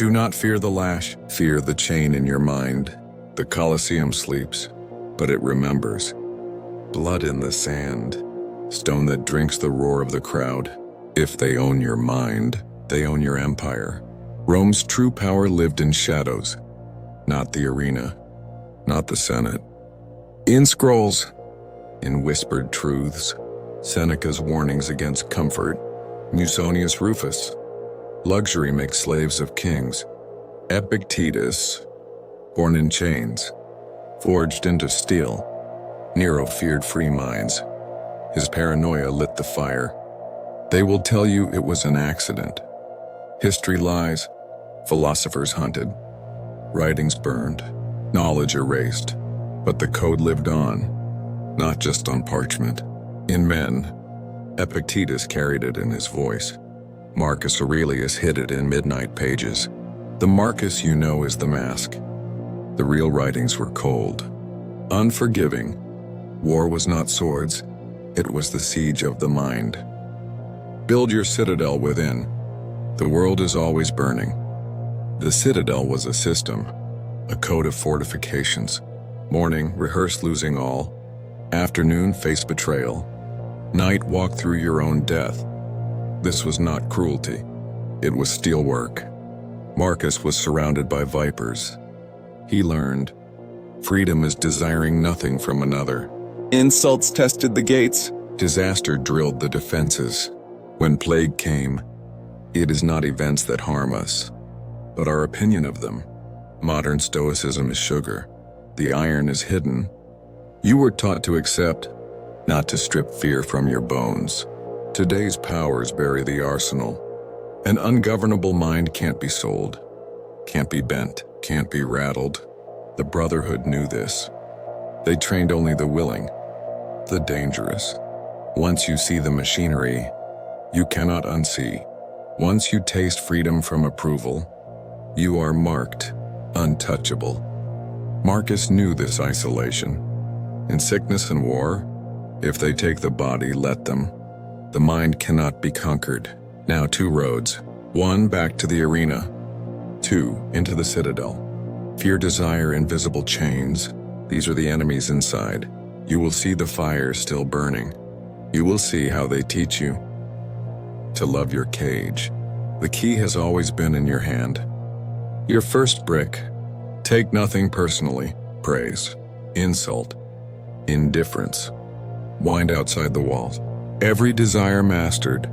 Do not fear the lash, fear the chain in your mind. The Colosseum sleeps, but it remembers. Blood in the sand, stone that drinks the roar of the crowd. If they own your mind, they own your empire. Rome's true power lived in shadows, not the arena, not the Senate. In scrolls, in whispered truths, Seneca's warnings against comfort, Musonius Rufus, luxury makes slaves of kings, Epictetus, born in chains, forged into steel. Nero feared free minds. His paranoia lit the fire. They will tell you it was an accident. History lies, philosophers hunted, writings burned, knowledge erased, but the code lived on, not just on parchment. In men, Epictetus carried it in his voice. Marcus Aurelius hid it in midnight pages. The Marcus you know is the mask. The real writings were cold, unforgiving. War was not swords, it was the siege of the mind. Build your citadel within. The world is always burning. The citadel was a system, a code of fortifications. Morning, rehearse losing all. Afternoon, face betrayal. Night, walk through your own death. This was not cruelty. It was steelwork. Marcus was surrounded by vipers. He learned, freedom is desiring nothing from another. Insults tested the gates. Disaster drilled the defenses. When plague came, it is not events that harm us, but our opinion of them. Modern Stoicism is sugar. The iron is hidden. You were taught to accept, not to strip fear from your bones. Today's powers bury the arsenal. An ungovernable mind can't be sold, can't be bent, can't be rattled. The Brotherhood knew this. They trained only the willing, the dangerous. Once you see the machinery, you cannot unsee. Once you taste freedom from approval, you are marked untouchable. Marcus knew this isolation. In sickness and war, if they take the body, let them. The mind cannot be conquered. Now 2 roads. 1, back to the arena. 2, into the citadel. Fear, desire, invisible chains. These are the enemies inside. You will see the fire still burning. You will see how they teach you to love your cage. The key has always been in your hand. Your first brick. Take nothing personally. Praise, insult, indifference. Wind outside the walls. Every desire mastered.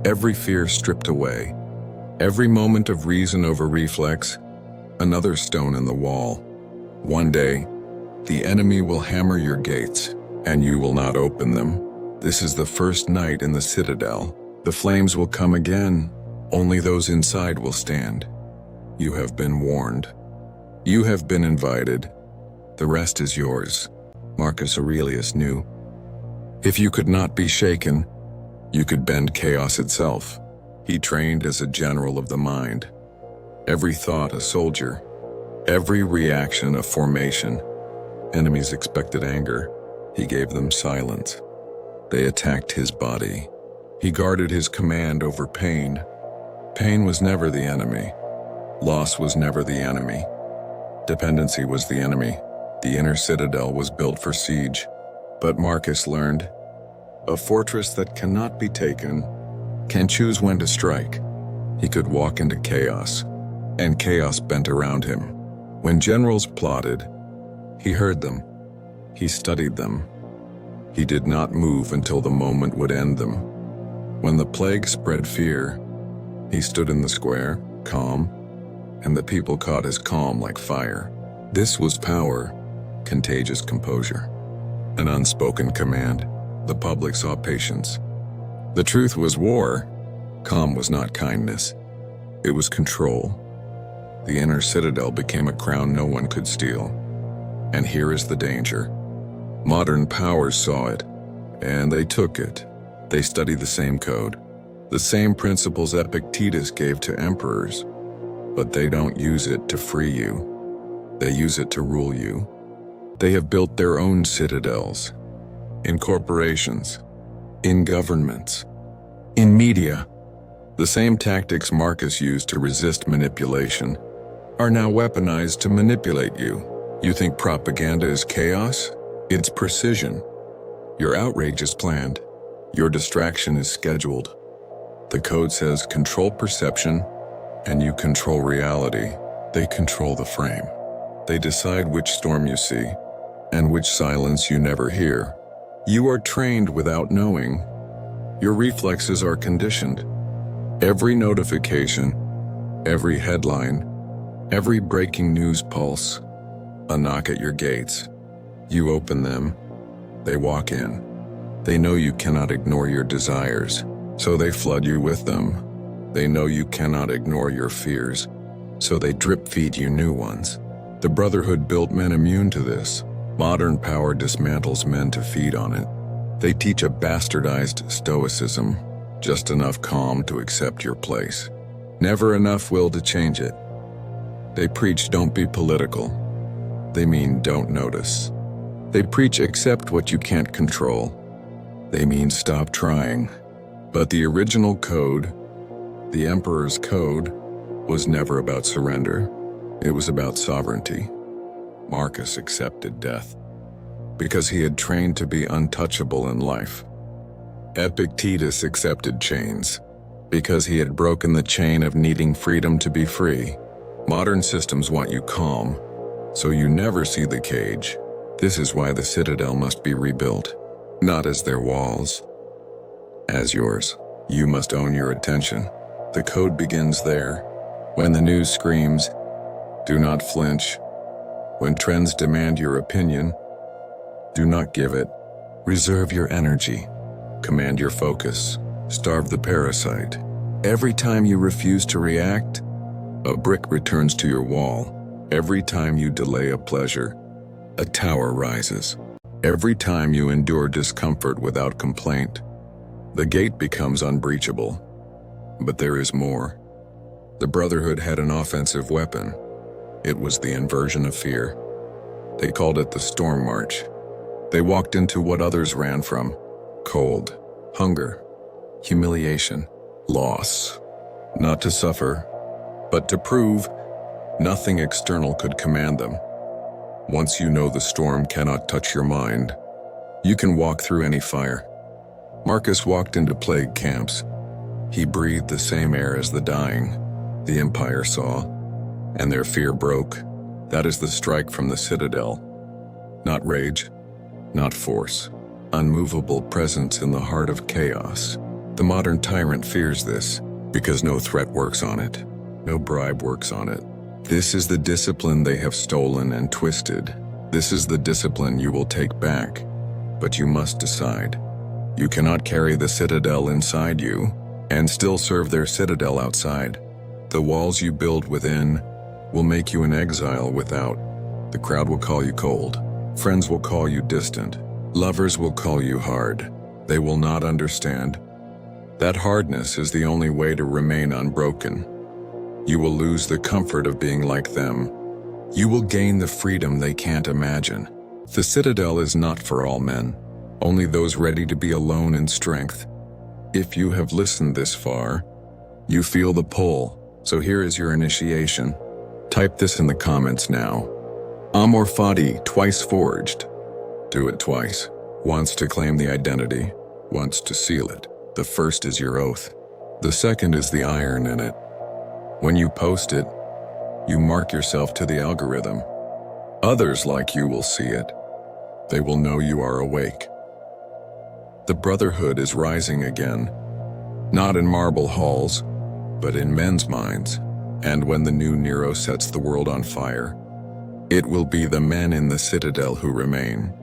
Every fear stripped away. Every moment of reason over reflex. Another stone in the wall. One day, the enemy will hammer your gates, and you will not open them. This is the first night in the citadel. The flames will come again. Only those inside will stand. You have been warned. You have been invited. The rest is yours. Marcus Aurelius knew. If you could not be shaken, you could bend chaos itself. He trained as a general of the mind. Every thought a soldier. Every reaction a formation. Enemies expected anger. He gave them silence. They attacked his body. He guarded his command over pain. Pain was never the enemy. Loss was never the enemy. Dependency was the enemy. The inner citadel was built for siege. But Marcus learned, a fortress that cannot be taken can choose when to strike. He could walk into chaos, and chaos bent around him. When generals plotted, he heard them. He studied them. He did not move until the moment would end them. When the plague spread fear, he stood in the square, calm, and the people caught his calm like fire. This was power, contagious composure, an unspoken command. The public saw patience. The truth was war. Calm was not kindness. It was control. The inner citadel became a crown no one could steal. And here is the danger. Modern powers saw it, and they took it. They study the same code, the same principles Epictetus gave to emperors, but they don't use it to free you. They use it to rule you. They have built their own citadels, in corporations, in governments, in media, The same tactics Marcus used to resist manipulation are now weaponized to manipulate you. You think propaganda is chaos? It's precision. Your outrage is planned. Your distraction is scheduled. The code says control perception, and you control reality. They control the frame. They decide which storm you see, and which silence you never hear. You are trained without knowing. Your reflexes are conditioned. Every notification, every headline, every breaking news pulse, a knock at your gates. You open them, they walk in. They know you cannot ignore your desires, so they flood you with them. They know you cannot ignore your fears, so they drip-feed you new ones. The Brotherhood built men immune to this. Modern power dismantles men to feed on it. They teach a bastardized Stoicism, just enough calm to accept your place, never enough will to change it. They preach don't be political. They mean don't notice. They preach accept what you can't control. They mean stop trying. But the original code, the Emperor's Code, was never about surrender. It was about sovereignty. Marcus accepted death because he had trained to be untouchable in life. Epictetus accepted chains because he had broken the chain of needing freedom to be free. Modern systems want you calm, so you never see the cage. This is why the Citadel must be rebuilt, not as their walls, as yours. You must own your attention. The code begins there. When the news screams, do not flinch. When trends demand your opinion, do not give it. Reserve your energy. Command your focus. Starve the parasite. Every time you refuse to react, a brick returns to your wall. Every time you delay a pleasure, a tower rises. Every time you endure discomfort without complaint, the gate becomes unbreachable. But there is more. The Brotherhood had an offensive weapon. It was the inversion of fear. They called it the Storm March. They walked into what others ran from: cold, hunger, humiliation, loss. Not to suffer, but to prove nothing external could command them. Once you know the storm cannot touch your mind, you can walk through any fire. Marcus walked into plague camps. He breathed the same air as the dying. The Empire saw, and their fear broke. That is the strike from the Citadel. Not rage, not force. Unmovable presence in the heart of chaos. The modern tyrant fears this, because no threat works on it. No bribe works on it. This is the discipline they have stolen and twisted. This is the discipline you will take back. But you must decide. You cannot carry the Citadel inside you and still serve their Citadel outside. The walls you build within will make you an exile without. The crowd will call you cold. Friends will call you distant. Lovers will call you hard. They will not understand. That hardness is the only way to remain unbroken. You will lose the comfort of being like them. You will gain the freedom they can't imagine. The Citadel is not for all men, only those ready to be alone in strength. If you have listened this far, you feel the pull. So here is your initiation. Type this in the comments now. AMOR FATI, twice forged. Do it twice. Once to claim the identity, once to seal it. The first is your oath. The second is the iron in it. When you post it, you mark yourself to the algorithm. Others like you will see it. They will know you are awake. The Brotherhood is rising again, not in marble halls, but in men's minds. And when the new Nero sets the world on fire, it will be the men in the Citadel who remain.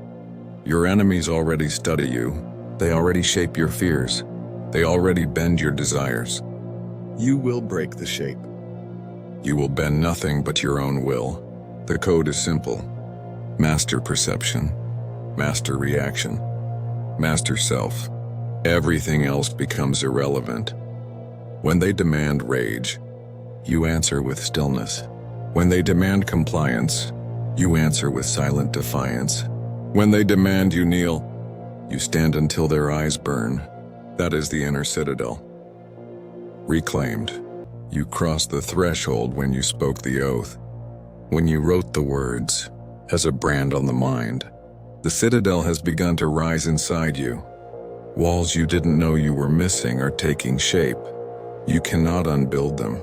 Your enemies already study you. They already shape your fears. They already bend your desires. You will break the shape. You will bend nothing but your own will. The code is simple. Master perception. Master reaction. Master self. Everything else becomes irrelevant. When they demand rage, you answer with stillness. When they demand compliance, you answer with silent defiance. When they demand you kneel, you stand until their eyes burn. That is the inner Citadel. reclaimed. You crossed the threshold when you spoke the oath, when you wrote the words, as a brand on the mind. The citadel has begun to rise inside you. Walls you didn't know you were missing are taking shape. You cannot unbuild them.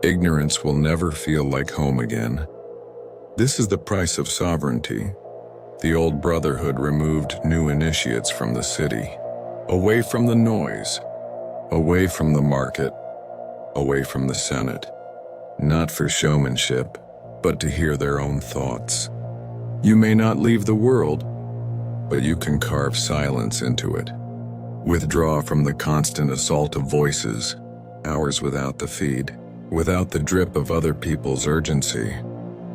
Ignorance will never feel like home again. This is the price of sovereignty. The old brotherhood removed new initiates from the city, away from the noise, away from the market, away from the Senate, not for showmanship, but to hear their own thoughts. You may not leave the world, but you can carve silence into it. Withdraw from the constant assault of voices, hours without the feed, without the drip of other people's urgency.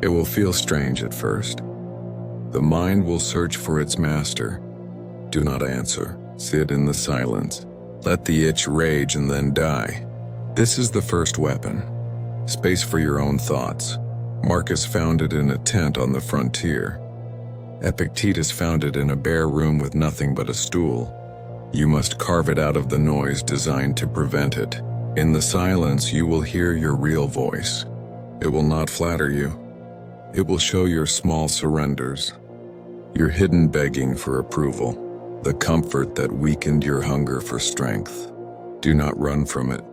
It will feel strange at first. The mind will search for its master. Do not answer. Sit in the silence. Let the itch rage and then die. This is the first weapon. Space for your own thoughts. Marcus found it in a tent on the frontier. Epictetus found it in a bare room with nothing but a stool. You must carve it out of the noise designed to prevent it. In the silence, you will hear your real voice. It will not flatter you. It will show your small surrenders, your hidden begging for approval, the comfort that weakened your hunger for strength. Do not run from it.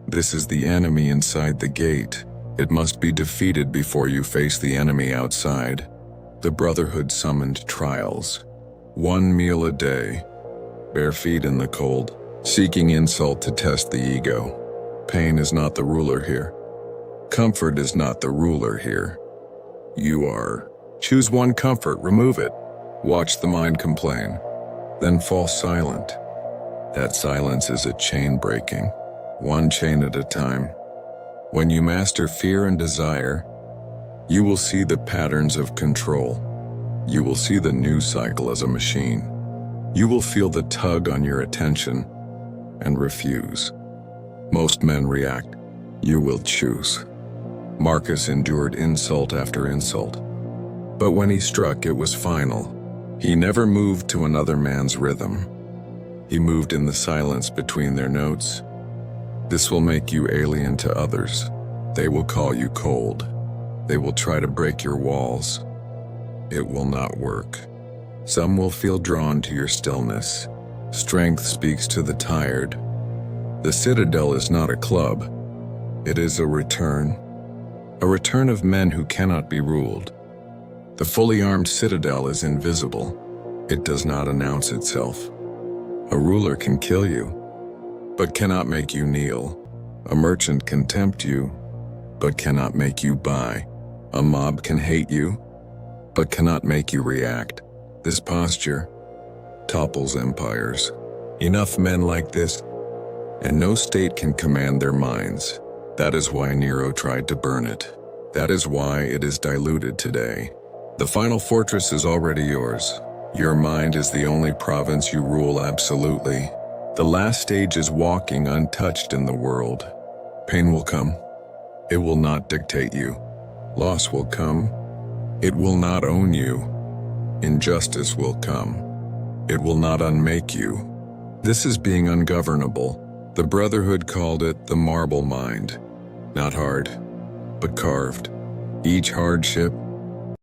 This is the enemy inside the gate. It must be defeated before you face the enemy outside. The Brotherhood summoned trials. 1 meal a day, bare feet in the cold, seeking insult to test the ego. Pain is not the ruler here. Comfort is not the ruler here. You are. Choose one comfort, remove it. Watch the mind complain, then fall silent. That silence is a chain breaking, one chain at a time. When you master fear and desire, you will see the patterns of control. You will see the news cycle as a machine. You will feel the tug on your attention and refuse. Most men react. You will choose. Marcus endured insult after insult. But when he struck, it was final. He never moved to another man's rhythm. He moved in the silence between their notes. This will make you alien to others. They will call you cold. They will try to break your walls. It will not work. Some will feel drawn to your stillness. Strength speaks to the tired. The Citadel is not a club. It is a return of men who cannot be ruled. The fully armed Citadel is invisible. It does not announce itself. A ruler can kill you, but cannot make you kneel. A merchant can tempt you, but cannot make you buy. A mob can hate you, but cannot make you react. This posture topples empires. Enough men like this, and no state can command their minds. That is why Nero tried to burn it. That is why it is diluted today. The final fortress is already yours. Your mind is the only province you rule absolutely. The last stage is walking untouched in the world. Pain will come. It will not dictate you. Loss will come. It will not own you. Injustice will come. It will not unmake you. This is being ungovernable. The Brotherhood called it the marble mind. Not hard, but carved. Each hardship,